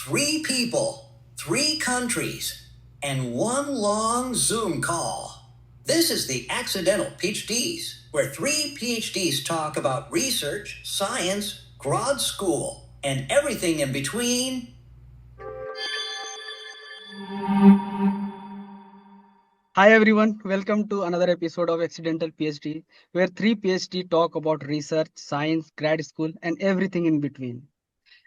3 people, 3 countries, and 1 long Zoom call. This is the Accidental PhDs, where 3 PhDs talk about research, science, grad school, and everything in between. Hi everyone, welcome to another episode of Accidental PhD, where 3 PhD talk about research, science, grad school, and everything in between.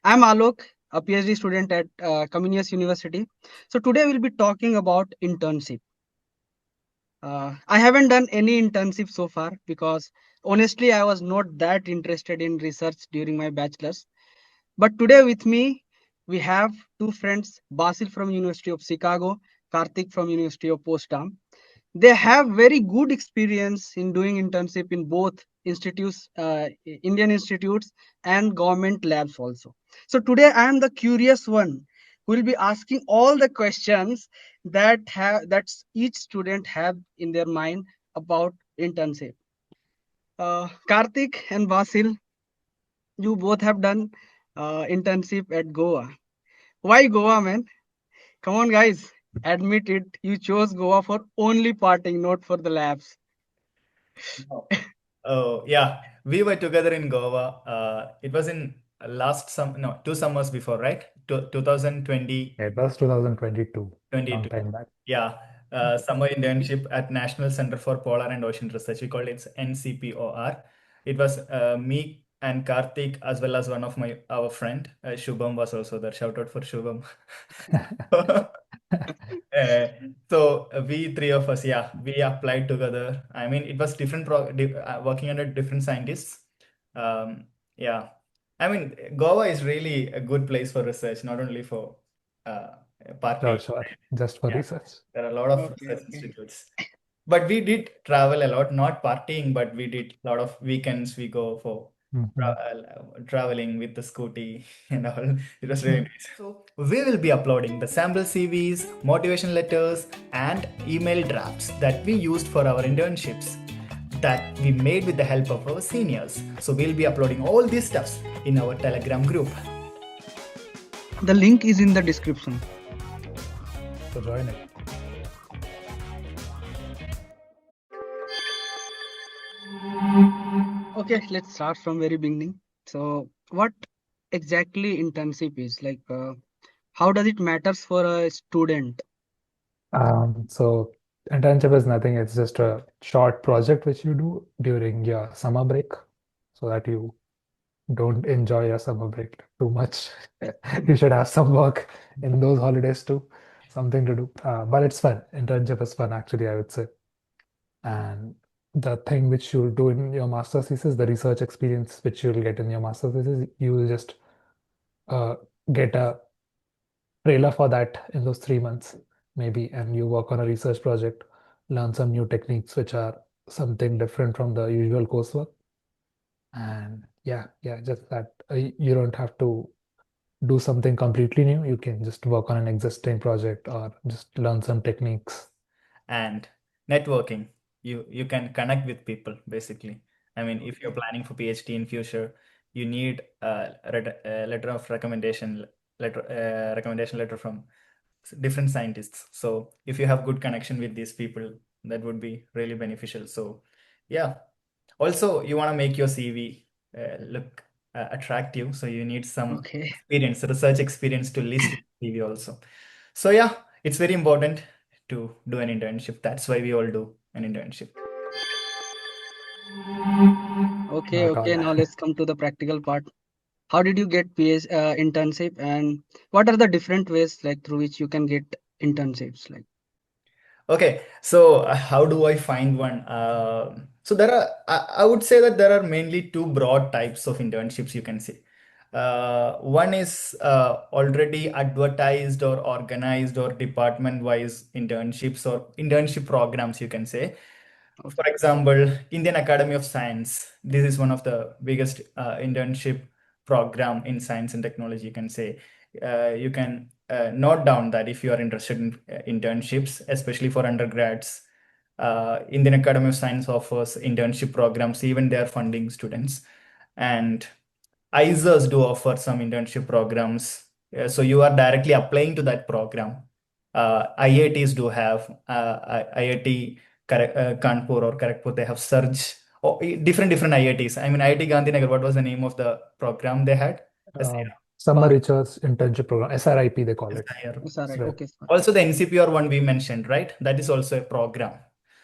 I'm Alok, a PhD student at Comenius University. So today we'll be talking about internship. I haven't done any internship so far because honestly I was not that interested in research during my bachelor's. But today with me we have 2 friends, Basil from University of Chicago, Karthik from University of Potsdam. They have very good experience in doing internship in both institutes, Indian institutes and government labs also. So today I am the curious one who will be asking all the questions that each student have in their mind about internship. Karthik and Vasil, you both have done internship at Goa. Why Goa, man? Come on, guys, admit it. You chose Goa for only partying, not for the labs. No. Oh, yeah. We were together in Goa. It was in last no, 2 summers before, right? 2020, Yeah, it was 2022, long 22. time back. Yeah. Summer internship at National Center for Polar and Ocean Research. We called it NCPOR. It was me and Karthik as well as one of our friend Shubham was also there. Shout out for Shubham. Uh, we 3 of us, yeah, we applied together. I mean, it was different working under different scientists. Yeah, I mean, Goa is really a good place for research, not only for uh, Sure, party. sure. Just for Yeah, research. there are a lot of Okay, research okay. institutes. But we did travel a lot, not partying, but we did a lot of weekends. We go for Hmm. traveling with the scooty and all. It was really nice. So we will be uploading the sample CVs, motivation letters, and email drafts that we used for our internships that we made with the help of our seniors. So we'll be uploading all these stuffs in our Telegram group. The link is in the description. So join it. Okay, let's start from very beginning. So, what exactly internship is? How does it matters for a student? So internship is nothing. It's just a short project which you do during your summer break so that you don't enjoy your summer break too much. You should have some work in those holidays too, something to do. But it's fun. Internship is fun, actually, I would say. And the thing which you'll do in your master's thesis, the research experience which you'll get in your master's thesis, you will just uh, get a trailer for that in those 3 months, maybe, and you work on a research project, learn some new techniques which are something different from the usual coursework. And yeah, just that you don't have to do something completely new. You can just work on an existing project or just learn some techniques. And networking. You can connect with people basically. I mean, if you're Okay. planning for PhD in future, you need a letter of recommendation letter from different scientists. So if you have good connection with these people, that would be really beneficial. So yeah. Also, you want to make your CV look attractive, so you need some Okay. experience, research experience to list in CV also. So yeah, it's very important to do an internship. That's why we all do an internship. Okay, Not all. okay. Now let's come to the practical part. How did you get internship, and what are the different ways through which you can get internships? Okay, so how do I find one? So there are, I would say that there are mainly two broad types of internships you can see. One is already advertised or organized or department-wise internships or internship programs, you can say. For Okay. example, Indian Academy of Science. This is one of the biggest internship program in science and technology, you can say. You can note down that if you are interested in internships, especially for undergrads, Indian Academy of Science offers internship programs, even they are funding students. And ISERs do offer some internship programs So you are directly applying to that program. IITs do have IIT Kanpur or Kharagpur. They have Surge. Oh, different IITs. I mean, IIT Gandhinagar. What was the name of the program they had? Uh, SIR. Summer Research Internship Program, SRIP they call it. SIR. Yes, all right. So, Okay, sir. Also, the NCPR one we mentioned, right? That is also a program.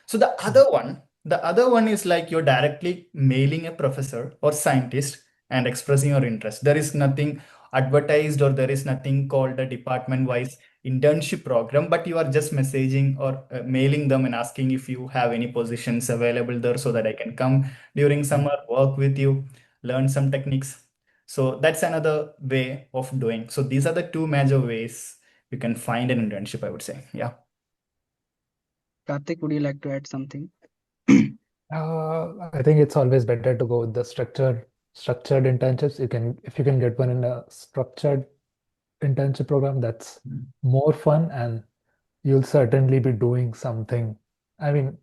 So mm, the other one is like you're directly mailing a professor or scientist and expressing your interest. There is nothing advertised or there is nothing called a department-wise internship program, but you are just messaging or mailing them and asking if you have any positions available there so that I can come during mm. summer, work with you, learn some techniques. So that's another way of doing. So these are the two major ways you can find an internship, I would say. Yeah. Karthik, would you like to add something? I think it's always better to go with the structured internships. If you can get one in a structured internship program, that's Mm. more fun, and you'll certainly be doing something. I mean,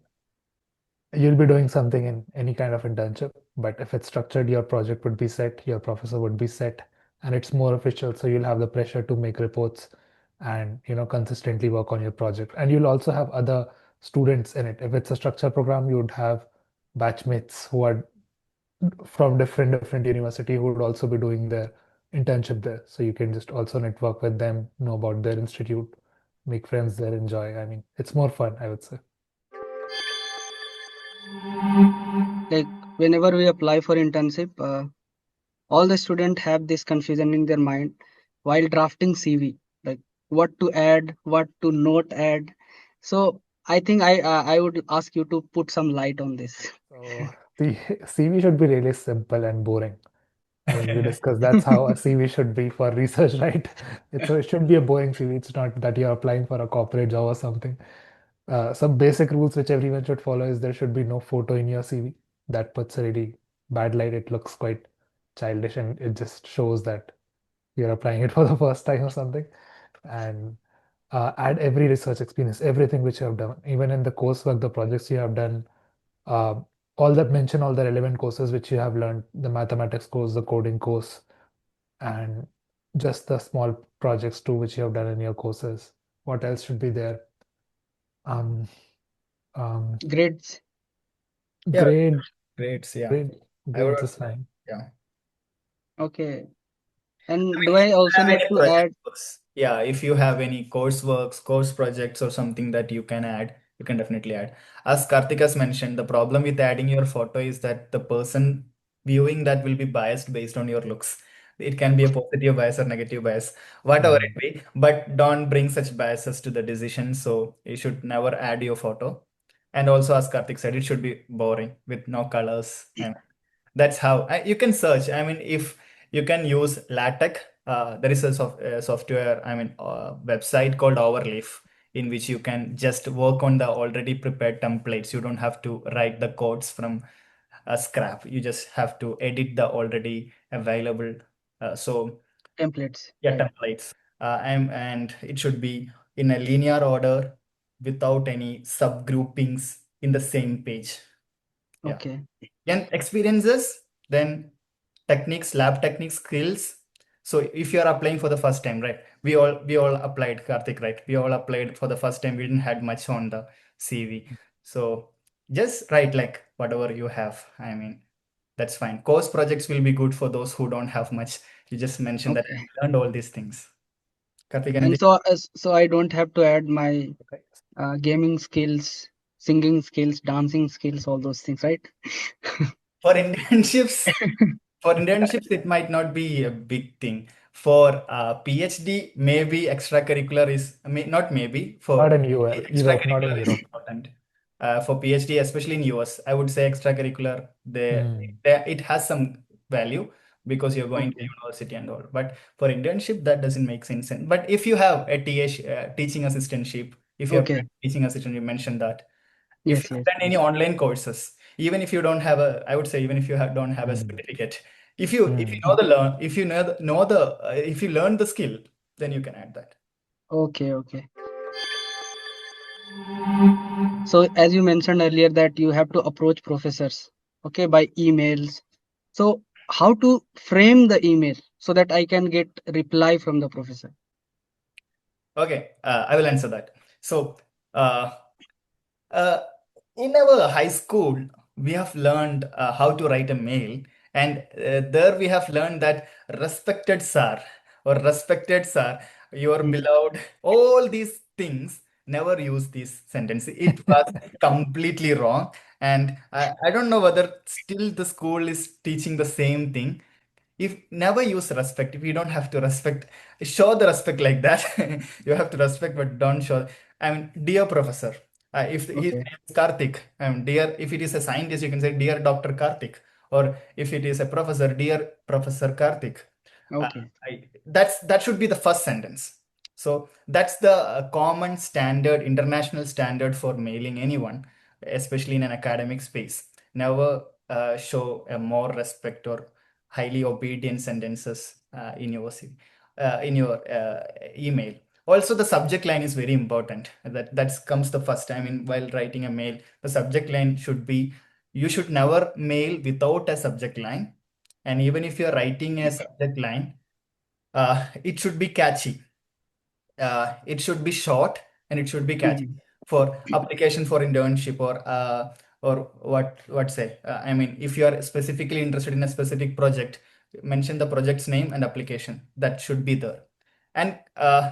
you'll be doing something in any kind of internship, but if it's structured, your project would be set, your professor would be set, and it's more official. So you'll have the pressure to make reports and consistently work on your project. And you'll also have other students in it. If it's a structured program, you would have batchmates who are from different university who would also be doing their internship there. So you can just also network with them, know about their institute, make friends there, enjoy. I mean, it's more fun, I would say. Like whenever we apply for internship, all the students have this confusion in their mind while drafting CV, like what to add, what to not add. So I think I would ask you to put some light on this. So the CV should be really simple and boring. I mean, we discussed that's how a CV should be for research, right? It should be a boring CV. It's not that you're applying for a corporate job or something. Some basic rules which everyone should follow is there should be no photo in your CV. That puts a really bad light. It looks quite childish and it just shows that you're applying it for the first time or something. And add every research experience, everything which you have done, even in the coursework, the projects you have done, uh, mention all the relevant courses which you have learned, the mathematics course, the coding course, and just the small projects too which you have done in your courses. What else should be there? Um, um, Grades. Yeah, grade, grades. Yeah. grade, I would grades is also, fine. yeah. Okay. I And mean, do if I you also have need any to project add? works, yeah, if you have any courseworks, course projects, or something that you can add, you can definitely add. As Karthik has mentioned, the problem with adding your photo is that the person viewing that will be biased based on your looks. It can be a positive bias or negative bias, whatever Mm. it be, but don't bring such biases to the decision. So you should never add your photo. And also, as Karthik said, it should be boring with no colors. And that's how you can search. I mean, if you can use LaTeX, there is a software, I mean, website called Overleaf, in which you can just work on the already prepared templates. You don't have to write the codes from a scrap. You just have to edit the already available. So Templates, yeah, right? templates. And it should be in a linear order without any subgroupings in the same page. Yeah. Okay. And experiences, then techniques, lab techniques, skills. So if you are applying for the first time, right? We all applied, Karthik, right? We all applied for the first time. We didn't had much on the CV. So just write like whatever you have. I mean, that's fine. Course projects will be good for those who don't have much. You just mentioned that Okay. I learned all these things. Karthik, And anything? so I don't have to add my Okay. gaming skills, singing skills, dancing skills, all those things, right? For internships, For internships, it might not be a big thing. For PhD, maybe extracurricular is, not maybe, Not for in Europe, not in extracurricular is Europe. important. For PhD, especially in US, I would say extracurricular, Mm. it has some value because you're going to Okay. university and all. But for internship, that doesn't make sense. But if you have a teaching assistantship, if you have Okay. teaching assistant, you mentioned that. If Yes, you've yes, done any yes. online courses, even if you don't have a, I would say, even if you don't have a Mm. certificate, if you Mm. know the learn, if you know the if you learn the skill, then you can add that. Okay, okay. So as you mentioned earlier that you have to approach professors, okay, by emails. So how to frame the email? so that I can get reply from the professor? Okay, I will answer that. So, uh, uh, in our high school, we have learned how to write a mail, and there we have learned that respected sir or respected sir, your Mm. beloved, all these things. Never use this sentence. It was completely wrong, and I don't know whether still the school is teaching the same thing. If never use respect, if you don't have to respect, show the respect like that. You have to respect but don't show. I mean, dear professor, if his Okay. name is Karthik, dear, if it is a scientist you can say dear Dr. Karthik, or if it is a professor, dear Professor Karthik. uh, Okay. that should be the first sentence. So that's the common standard, international standard for mailing anyone, especially in an academic space. Never show a more respect or highly obedient sentences in your email. Also, the subject line is very important. That comes the first time in while writing a mail. The subject line should be, you should never mail without a subject line. And even if you're writing a subject line, it should be catchy. It should be short and it should be catchy Mhm. for application for internship, or what say. I mean, if you are specifically interested in a specific project, mention the project's name and application. That should be there. And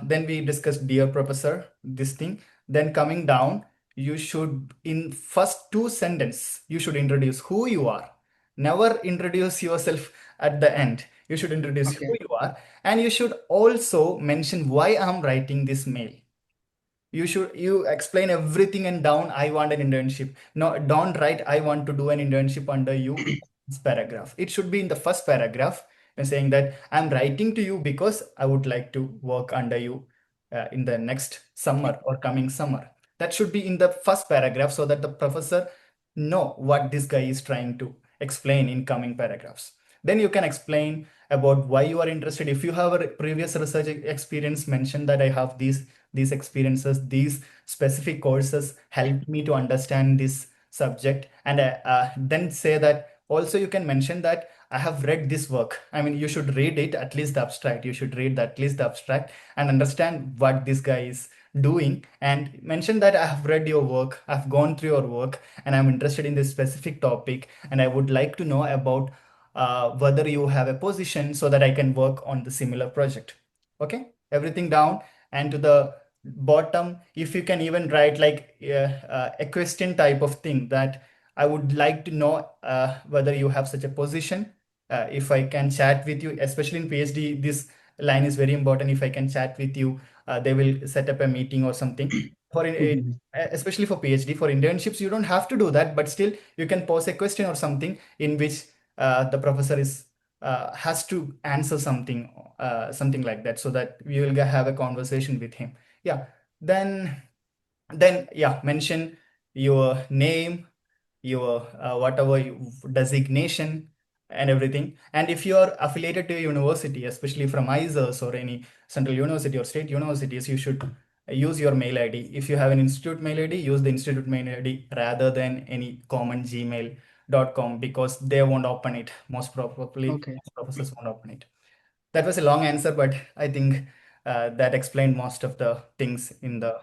then we discussed dear professor, this thing. Then coming down, you should in first two sentence you should introduce who you are. Never introduce yourself at the end. You should introduce who Okay. you are, and you should also mention why I'm writing this mail. You explain everything, and down I want an internship. No, don't write I want to do an internship under you in this paragraph. It should be in the first paragraph and saying that I'm writing to you because I would like to work under you in the next summer or coming summer. That should be in the first paragraph so that the professor know what this guy is trying to explain in coming paragraphs. Then you can explain about why you are interested. If you have a previous research experience, mention that I have these experiences, these specific courses helped me to understand this subject. And then say that also you can mention that I have read this work. I mean, you should read it, at least the abstract. You should read at least the abstract and understand what this guy is doing, and mention that I have read your work, I've gone through your work, and I'm interested in this specific topic, and I would like to know about whether you have a position so that I can work on the similar project. Okay, everything down. And to the bottom, if you can even write like a question type of thing, that I would like to know whether you have such a position. If I can chat with you, especially in PhD, this line is very important. If I can chat with you, they will set up a meeting or something. Mhm. Especially for PhD, for internships, you don't have to do that, but still you can pose a question or something in which the professor is has to answer something, something like that, so that we will have a conversation with him. Yeah. Then yeah, mention your name, your whatever designation and everything. And if you are affiliated to a university, especially from ISERS or any central university or state universities, you should use your mail ID. If you have an institute mail ID, use the institute mail ID rather than any common gmail.com, because they won't open it. Most probably Okay. most professors won't open it. That was a long answer, but I think that explained most of the things in the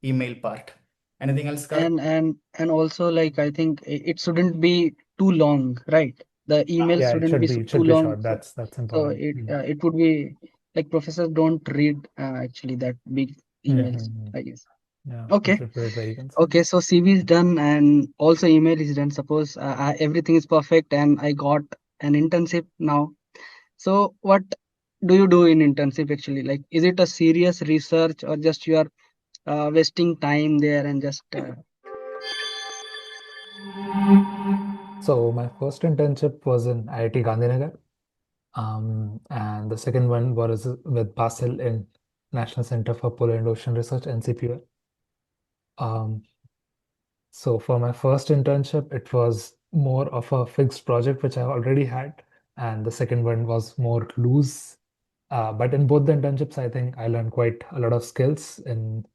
email part. Anything else, Karthik? And also, like, I think it shouldn't be too long, right? The email Yeah, shouldn't be it too should be long, short. so That's so important. it would be like professors don't read actually that big emails, Mm-hmm. I guess. Yeah, you Okay. should put it very concise. Okay, so CV is done and also email is done. Suppose everything is perfect and I got an internship now. So what do you do in internship actually? Like, is it a serious research or just you are wasting time there and just So my first internship was in IIT Gandhinagar, and the second one was with Basil in National Center for Polar and Ocean Research, NCPOR. Um, so for my first internship, it was more of a fixed project which I already had, and the second one was more loose. But in both the internships, I think I learned quite a lot of skills. In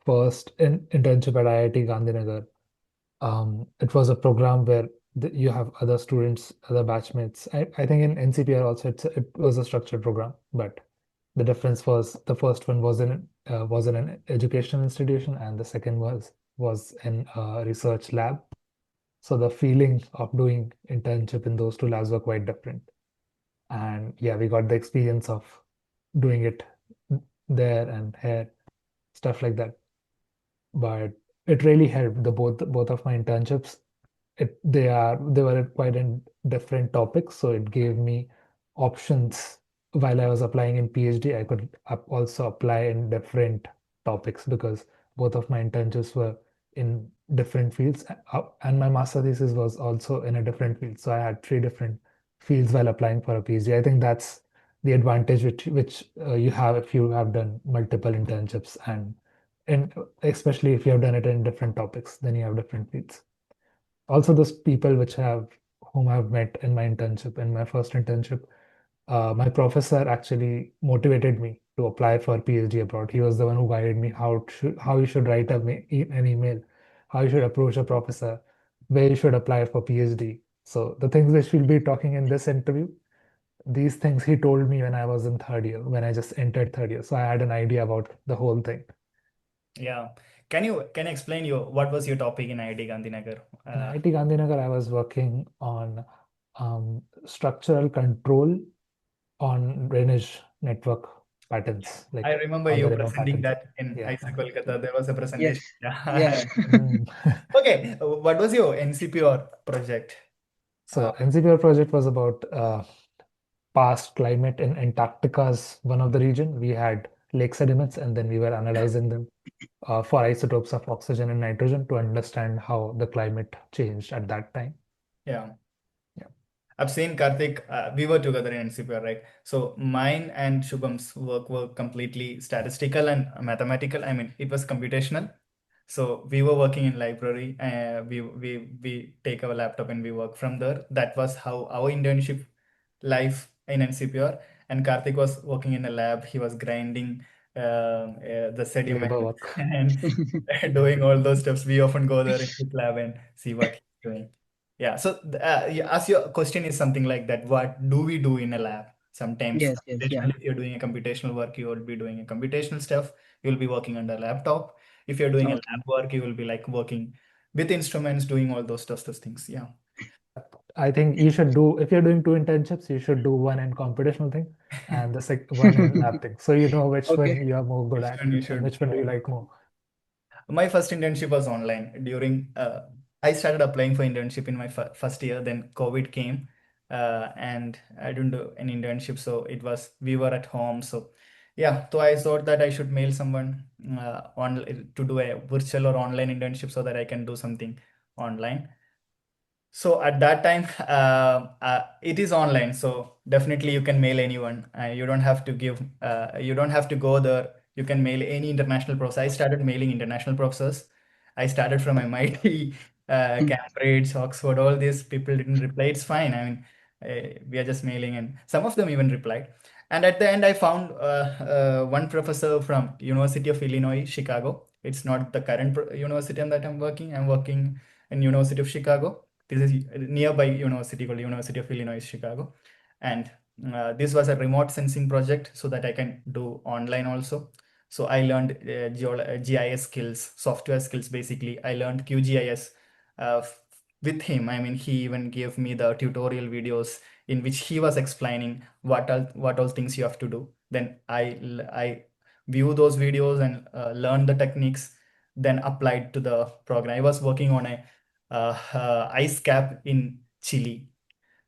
first in internship at IIT Gandhinagar, it was a program where you have other students, other batchmates. I think in NCPR also it was a structured program, but the difference was the first one was in an educational institution, and the second was in a research lab. So the feeling of doing internship in those two labs were quite different. And yeah, we got the experience of doing it there and here, stuff like that. But it really helped. Both of my internships, they were quite in different topics, so it gave me options. While I was applying in PhD, I could also apply in different topics because both of my internships were in different fields, and my master thesis was also in a different field. So I had three different fields while applying for a PhD. I think that's the advantage which you have if you have done multiple internships, and especially if you have done it in different topics, then you have different fields. Also, those people whom I've met in my internship, in my first internship, my professor actually motivated me to apply for PhD abroad. He was the one who guided me how you should write an email, how you should approach a professor, where you should apply for PhD. So the things which we'll be talking in this interview, these things he told me when I was in third year, when I just entered third year. So I had an idea about the whole thing. Yeah. Can you explain what was your topic in IIT Gandhinagar? In IIT Gandhinagar, I was working on structural control on drainage network patterns, I like remember on the you river presenting patterns. that in Yeah. IISA Kolkata. There was a Yes. presentation. Yeah. Yes. Mm. Okay. What was your NCPR project? Uh, So NCPR project was about past climate in Antarctica's one of the region. We had lake sediments, and then we were analyzing them for isotopes of oxygen and nitrogen to understand how the climate changed at that time. yeah. Yeah. I've seen Karthik, we were together in NCPR, right? So mine and Shubham's work were completely statistical and mathematical. I mean, it was computational. So we were working in library. We take our laptop and we work from there. That was how our internship life in NCPR. And Karthik was working in a lab. He was grinding the sediment Labor work. and doing all those steps. We often go there in his lab and see what he's doing. Yeah. So, yeah, as your question is something like that, what do we do in a lab? Sometimes, Yes, yes, yeah. computational, if you're doing a computational work, you will be doing a computational stuff. You will be working on the laptop. If you're doing a Okay. lab work, you will be like working with instruments, doing all those stuff, those things. Yeah. I think you should do, if you're doing two internships, you should do one in computational thing and the one in lab thing. So you know which Okay. one you are more good Which at one you and should which one do you know? like more. My first internship was online during I started applying for internship in my first year, then COVID came, and I didn't do an internship, so it was we were at home. So yeah, so I thought that I should mail someone on to do a virtual or online internship so that I can do something online. So at that time, it is online, so definitely you can mail anyone. You don't have to you don't have to go there. You can mail any international professor. I started mailing international professors. I started from MIT, Cambridge, Oxford, all these people didn't reply. It's fine. I mean, we are just mailing, and some of them even replied. And at the end, I found one professor from University of Illinois, Chicago. It's not the current university that I'm working. I'm working in University of Chicago. This is nearby university called University of Illinois Chicago, and this was a remote sensing project so that I can do online also. So I learned GIS skills, software skills. Basically, I learned QGIS with him. I mean, he even gave me the tutorial videos in which he was explaining what all things you have to do. Then I view those videos and learn the techniques, then applied to the program. I was working on a ice cap in Chile.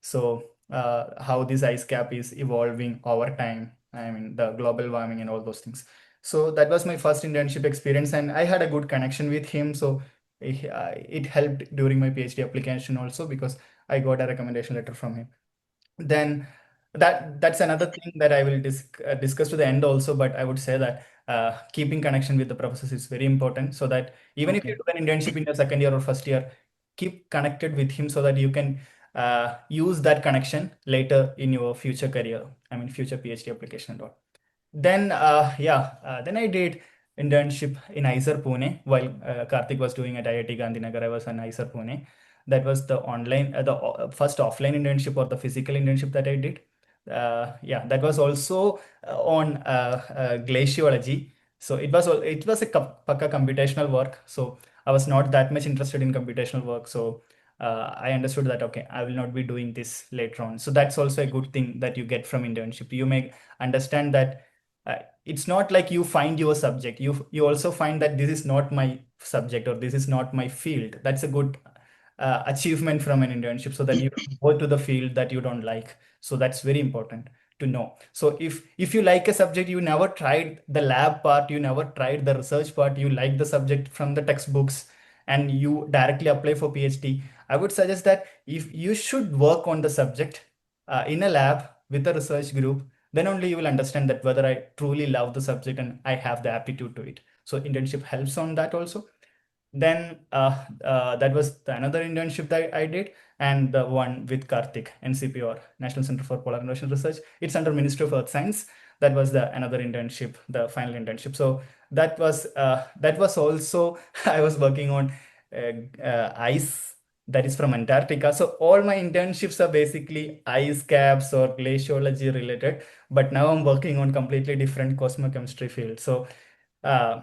So how this ice cap is evolving over time. I mean, the global warming and all those things. So that was my first internship experience, and I had a good connection with him. So it helped during my PhD application also because I got a recommendation letter from him. Then that's another thing that I will discuss to the end also. But I would say that keeping connection with the professors is very important, so that even if you Okay. do an internship in your second year or first year, keep connected with him so that you can use that connection later in your future career. I mean, future PhD application and all. Then then I did internship in IISER Pune while Karthik was doing at IIT Gandhinagar. I was in IISER Pune. That was the online, first offline internship or the physical internship that I did. Yeah, that was also on glaciology. So it was a pakka computational work. So I was not that much interested in computational work. So I understood that okay, I will not be doing this later on. So that's also a good thing that you get from internship. You may understand that it's not like you find your subject. You also find that this is not my subject or this is not my field. That's a good achievement from an internship, so that you don't go to the field that you don't like. So that's very important to know. So if you like a subject, you never tried the lab part, you never tried the research part, you like the subject from the textbooks, and you directly apply for PhD, I would suggest that if you should work on the subject in a lab with a research group, then only you will understand that whether I truly love the subject and I have the aptitude to it. So internship helps on that also. Then that was another internship that I did, and the one with Karthik, NCPR, National Center for Polar and Ocean Research. It's under Ministry of Earth Science. That was the another internship, the final internship. So that was also I was working on ice that is from Antarctica. So all my internships are basically ice caps or glaciology related, but now I'm working on completely different cosmochemistry field. So uh,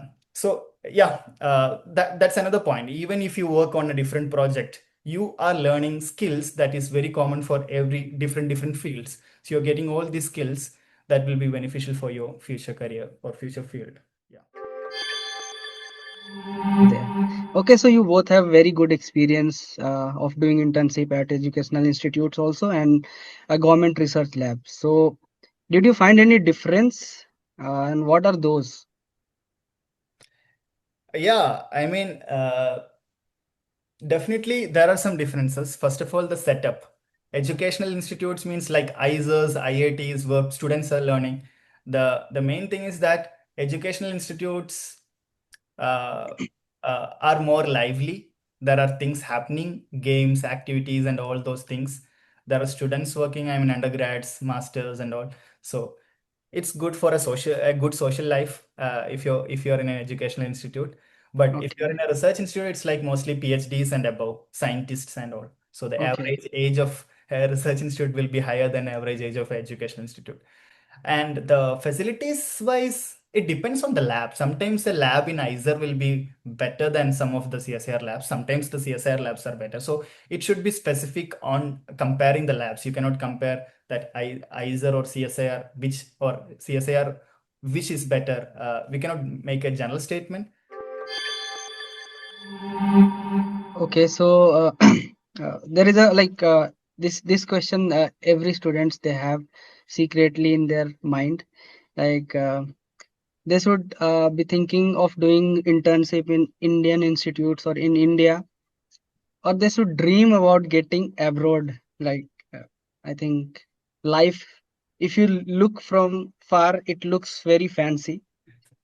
yeah, that's another point. Even if you work on a different project, you are learning skills that is very common for every different fields. So you're getting all these skills that will be beneficial for your future career or future field. Yeah. There. Okay, so you both have very good experience of doing internship at educational institutes also and a government research lab. So, did you find any difference? And what are those? Yeah, I mean, definitely there are some differences. First of all, the setup. Educational institutes means like ISERs, IITs, where students are learning. The main thing is that educational institutes uh, are more lively. There are things happening, games, activities, and all those things. There are students working, I mean, undergrads, masters, and all. So it's good for a good social life if you're in an educational institute. But if you're Okay, in a research institute, it's like mostly PhDs and above, scientists and all. So the okay, average age of a research institute will be higher than average age of an educational institute. And the facilities wise, it depends on the lab. Sometimes the lab in ISER will be better than some of the CSIR labs. Sometimes the CSIR labs are better. So it should be specific on comparing the labs. You cannot compare that ISER or CSIR, which is better. We cannot make a general statement. okay. So, there is a this question every students they have secretly in their mind, like they should be thinking of doing internship in Indian institutes or in India, or they should dream about getting abroad. Like I think life, if you look from far, it looks very fancy.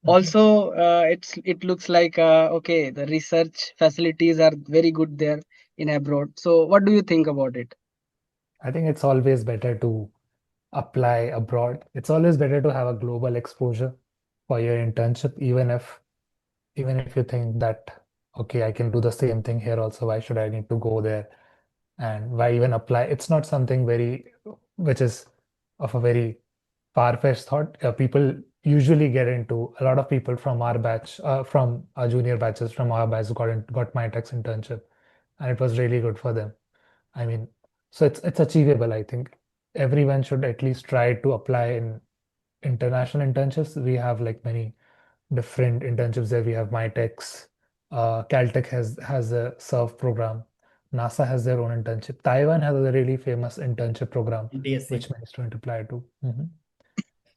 Also, it looks like okay, the research facilities are very good there in abroad. So what do you think about it? I think it's always better to apply abroad. It's always better to have a global exposure for your internship, even if you think that, okay, I can do the same thing here also. Why should I need to go there? And why even apply? It's not something which is of a very far-fetched thought. People usually get into, a lot of people from our batch, from our junior batches, from our batch got my tax internship, and it was really good for them. I mean, so it's achievable, I think. Everyone should at least try to apply in international internships. We have like many different internships there. We have MyTechs, Caltech has a SURF program. NASA has their own internship. Taiwan has a really famous internship program, NTSC, which many students apply to.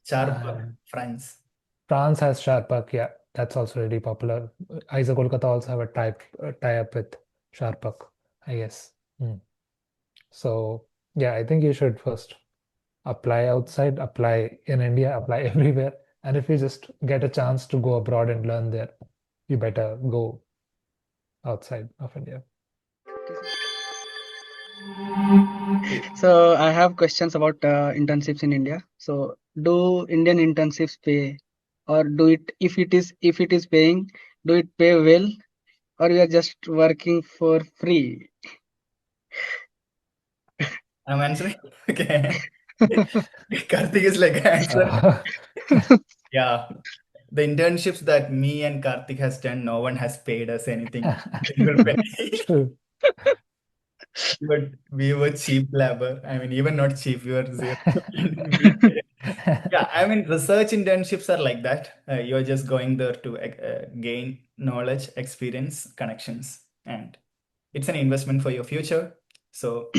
Sharp, And France. France has Sharpak, yeah, that's also really popular. IISA Kolkata also have a tie-up with Sharpak, I guess. Mm. So yeah, I think you should first apply outside, apply in India, apply everywhere. And if you just get a chance to go abroad and learn there, you better go outside of India. So I have questions about internships in India. So do Indian internships pay, or do it, if it is paying, do it pay well, or you are just working for free? I'm answering. Okay. Karthik is like answer. Uh, Yeah. The internships that me and Karthik has done, no one has paid us anything. Single penny. True. But we were cheap labor. I mean, even not cheap, we were zero. We pay. Yeah, I mean, research internships are like that. You're just going there to gain knowledge, experience, connections, and it's an investment for your future. So,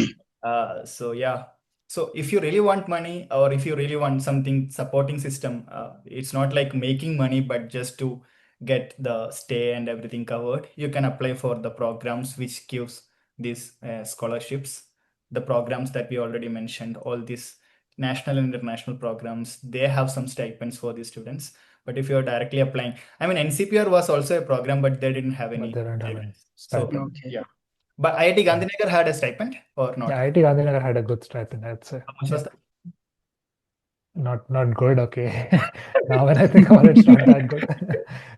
so yeah. So if you really want money, or if you really want something supporting system, it's not like making money, but just to get the stay and everything covered. You can apply for the programs which gives these scholarships. The programs that we already mentioned, all these national and international programs, they have some stipends for the students. But if you're directly applying, I mean, NCPR was also a program, but they didn't have But any they don't have any stipends. So stipend. Okay. yeah. But IIT Yeah. Gandhinagar had a stipend or Yeah, not? IIT Gandhinagar had a good stipend, I'd say. How much was that? Not good, okay. Now when I think about it, it's not that good.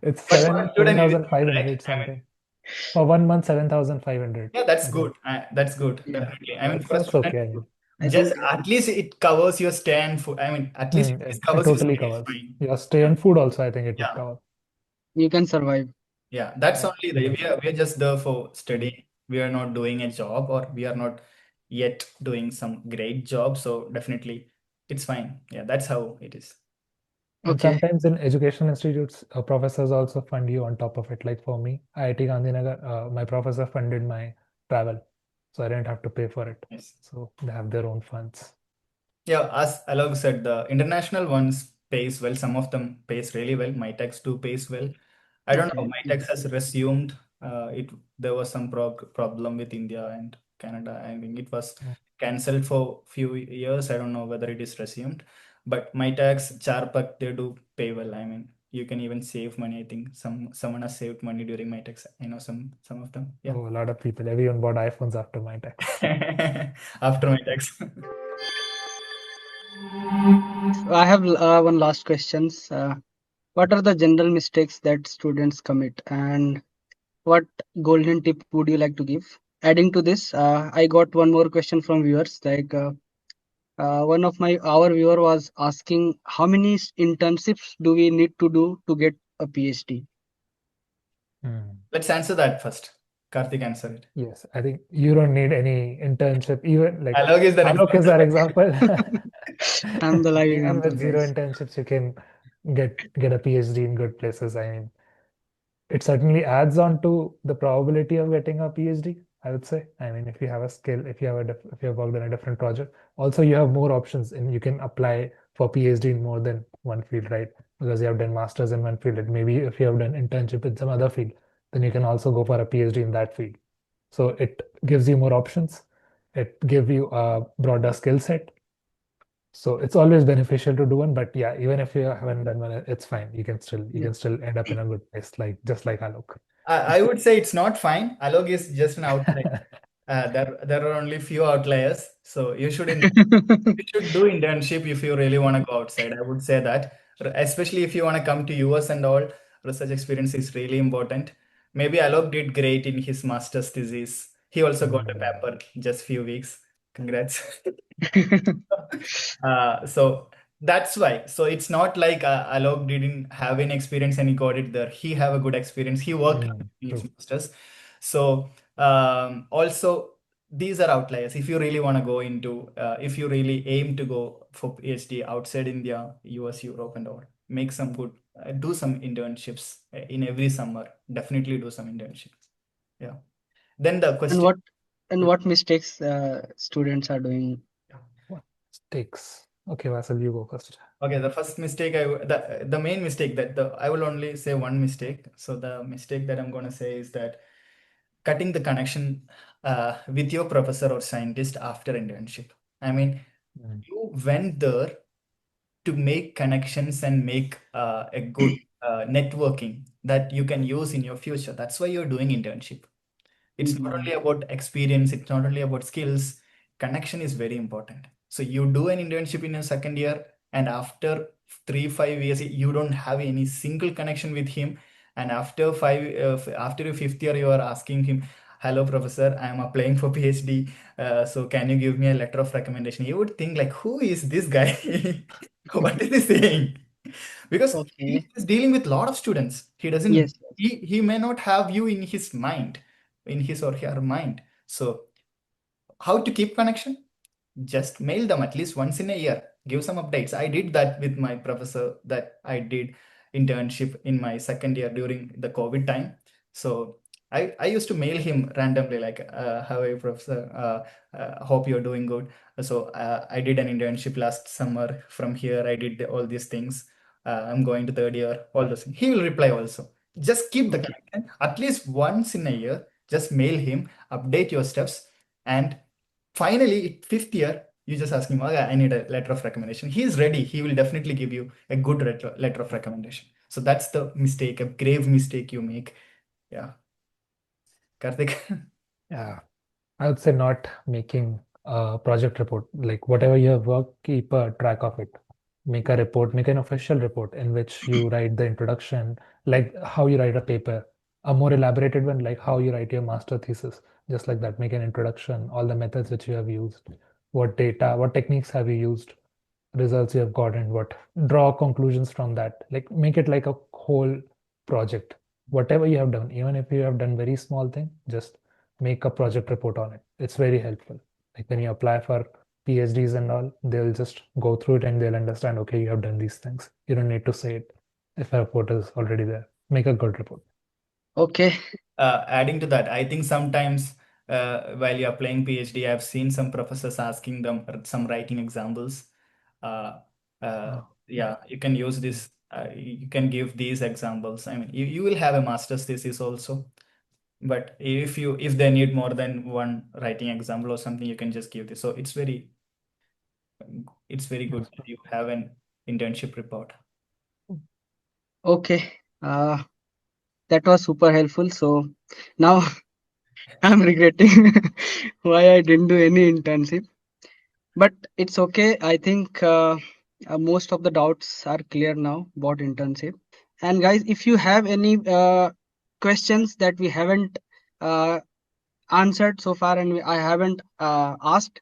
It's But for a student, it is good, right? 7,500 I mean, something. For 1 month, 7,500, yeah, that's I good. think. That's good, Yeah. definitely. I Yeah, mean, for a that's student, okay. I mean, I just think at least it covers your stay and food. I mean, at least it it covers your totally stay is covers. fine. Your stay Yeah, and food also, I think it would yeah, cover. you can survive. yeah. That's Yeah. only You the can we are just there for mm. studying. We are not doing a job, or we are not yet doing some great job. So definitely, it's fine. Yeah, that's how it is. And Okay. sometimes in education institutes, professors also fund you on top of it. Like for me, IIT Gandhinagar, my professor funded my travel, so I didn't have to pay for it. Yes. So they have their own funds. Yeah, as Alok said, the international ones pays well. Some of them pays really well. MyTex too pays well. I don't know. Okay. MyTex has resumed. It there was some problem with India and Canada. I mean, it was Mm. cancelled for few years. I don't know whether it is resumed. But MyTex, Charpak, they do pay well. I mean, you can even save money. I think someone has saved money during MyTex. I know some of them. Yeah. Oh, a lot of people, everyone bought iPhones after my tax. After MyTex. I have one last questions. What are the general mistakes that students commit, and what golden tip would you like to give? Adding to this, I got one more question from viewers. One of our viewer was asking how many internships do we need to do to get a PhD? Hmm. Let's answer that first. Karthik, answer it. Yes, I think you don't need any internship. Even like Alok is that Alok is example. our example. I'm the live Even example, with zero guys. internships, you can get a PhD in good places. I mean, it certainly adds on to the probability of getting a PhD, I would say. I mean, if you have a skill, if you have if you have worked on a different project, also you have more options and you can apply for PhD in more than one field, right? Because you have done masters in one field, and maybe if you have done internship in some other field, then you can also go for a PhD in that field. So it gives you more options. It gives you a broader skill set. So it's always beneficial to do one, but yeah, even if you haven't done one, it's fine. You Yeah. can still end up in a good place, like just like Alok. I would say it's not fine. Alok is just an outlier. There are only few outliers, so you should do internship if you really want to go outside. I would say that, especially if you want to come to US and all, research experience is really important. Maybe Alok did great in his master's thesis. He also got a Mm, paper just few weeks. Congrats. So that's why. So it's not like Alok didn't have any experience and he got it there. He have a good experience. He worked in his true. masters. So also these are outliers. If you really want to go into, if you really aim to go for PhD outside India, US, Europe, and all, make some good, do some internships in every summer. Definitely do some internships. Yeah. Then the and question. what and what mistakes students are doing? What stakes? Okay, Vasil, you go first. Okay, the first mistake the main mistake that the I will only say one mistake. So the mistake that I'm gonna say is that cutting the connection with your professor or scientist after internship. I mean, Mm, you went there to make connections and make a good networking that you can use in your future. That's why you're doing internship. It's not Mhm. only about experience, it's not only about skills. Connection is very important. So you do an internship in your second year, and after 3 5 years you don't have any single connection with him, and after after your fifth year you are asking him, hello professor, I am applying for PhD. So can you give me a letter of recommendation? You would think like, who is this guy? What is he saying? Because he Okay. is dealing with a lot of students. He doesn't, Yes. he may not have you in his mind, in his or her mind. So how to keep connection? Just mail them at least once in a year, give some updates. I did that with my professor, that I did internship in my second year during the COVID time. So I used to mail him randomly like, how are you professor, hope you're doing good. So I did an internship last summer from here, I did all these things, I'm going to third year, all those things. He will reply also. Just keep the Okay. connection at least once in a year. Just mail him, update your steps, and finally, fifth year, you just ask him, "Okay, I need a letter of recommendation." He is ready. He will definitely give you a good letter of recommendation. So that's the mistake, a grave mistake you make. Yeah. Karthik. Yeah. I would say not making a project report. Like whatever you have worked, keep a track of it. Make a report, make an official report in which you write the introduction, like how you write a paper. A more elaborated one, like how you write your master thesis. Just like that, make an introduction, all the methods which you have used, what data, what techniques have you used, results you have gotten, what draw conclusions from that. Like make it like a whole project. Whatever you have done, even if you have done very small thing, just make a project report on it. It's very helpful. Like when you apply for PhDs and all, they'll just go through it and they'll understand, okay, you have done these things. You don't need to say it if a report is already there. Make a good report. Okay. Adding to that, I think sometimes while you're playing PhD, I've seen some professors asking them some writing examples. Uh, Oh, yeah, you can use this. You can give these examples. I mean, you will have a master's thesis also. But if they need more than one writing example or something, you can just give this. So it's very good yes. that you have an internship report. Okay. That was super helpful. So now I'm regretting why I didn't do any internship. But it's okay. I think most of the doubts are clear now about internship. And guys, if you have any questions that we haven't uh, answered so far and I haven't asked,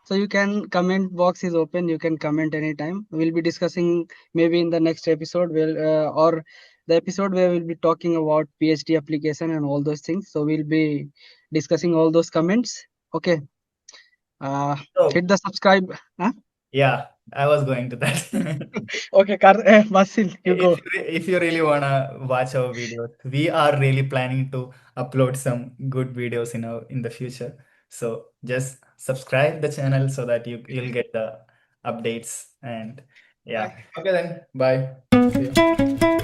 so you can comment box is open. You can comment anytime. We'll be discussing maybe in the next episode. Or the episode where we'll be talking about PhD application and all those things. So we'll be discussing all those comments. Okay. Uh, So hit the subscribe. Huh? yeah, I was going to that. Okay, Vasil, you go. If you really wanna watch our videos, we are really planning to upload some good videos in the future. So just subscribe the channel so that you'll get the updates, and yeah. Bye. Okay then. Bye. See you.